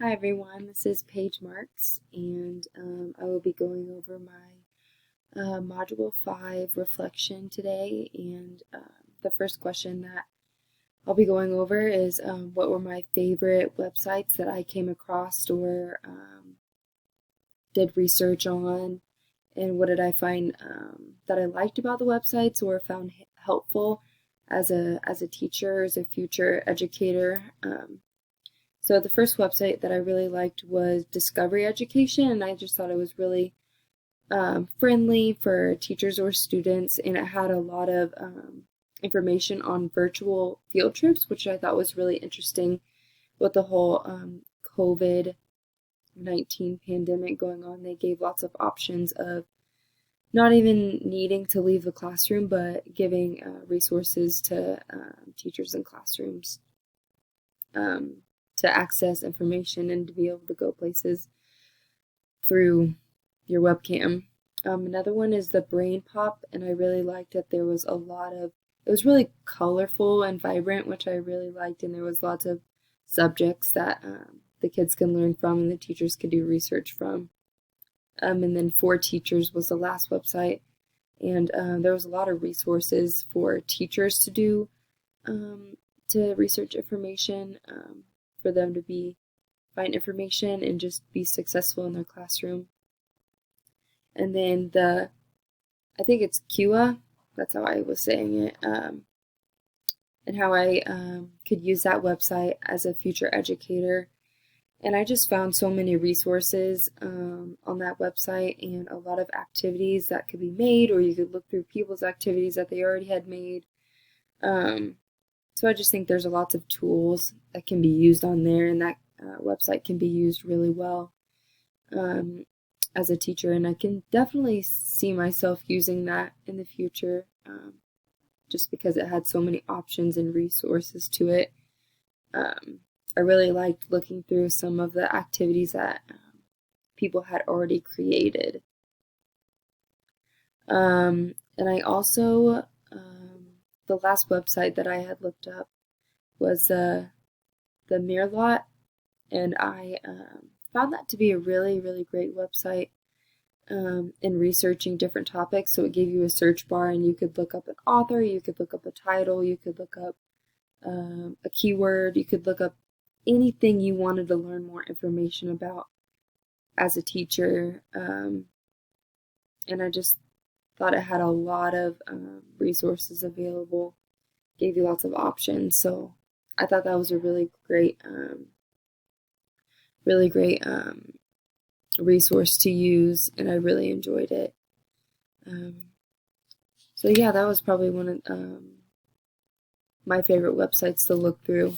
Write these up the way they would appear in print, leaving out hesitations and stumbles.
Hi everyone, this is Paige Marks, and I will be going over my Module 5 reflection today. And the first question that I'll be going over is what were my favorite websites that I came across or did research on, and what did I find that I liked about the websites or found helpful as a teacher, as a future educator. So the first website that I really liked was Discovery Education, and I just thought it was really friendly for teachers or students, and it had a lot of information on virtual field trips, which I thought was really interesting with the whole COVID-19 pandemic going on. They gave lots of options of not even needing to leave the classroom, but giving resources to teachers and classrooms to access information and to be able to go places through your webcam. Another one is the Brain Pop, and I really liked that there was it was really colorful and vibrant, which I really liked, and there was lots of subjects that the kids can learn from and the teachers could do research from. And then For Teachers was the last website, and there was a lot of resources for teachers to do to research information, for them to find information and just be successful in their classroom. And then I think it's Kua, that's how I was saying it, and how I could use that website as a future educator. And I just found so many resources on that website, and a lot of activities that could be made, or you could look through people's activities that they already had made. So I just think there's lots of tools that can be used on there, and that website can be used really well as a teacher, and I can definitely see myself using that in the future, just because it had so many options and resources to it. I really liked looking through some of the activities that people had already created. And I also, the last website that I had looked up was the Mirlot, and I found that to be a really, really great website in researching different topics. So it gave you a search bar, and you could look up an author, you could look up a title, you could look up a keyword, you could look up anything you wanted to learn more information about as a teacher. And I just thought it had a lot of resources available, gave you lots of options. So I thought that was a really great resource to use, and I really enjoyed it. So yeah, that was probably one of my favorite websites to look through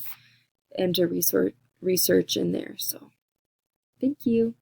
and to research in there. So thank you.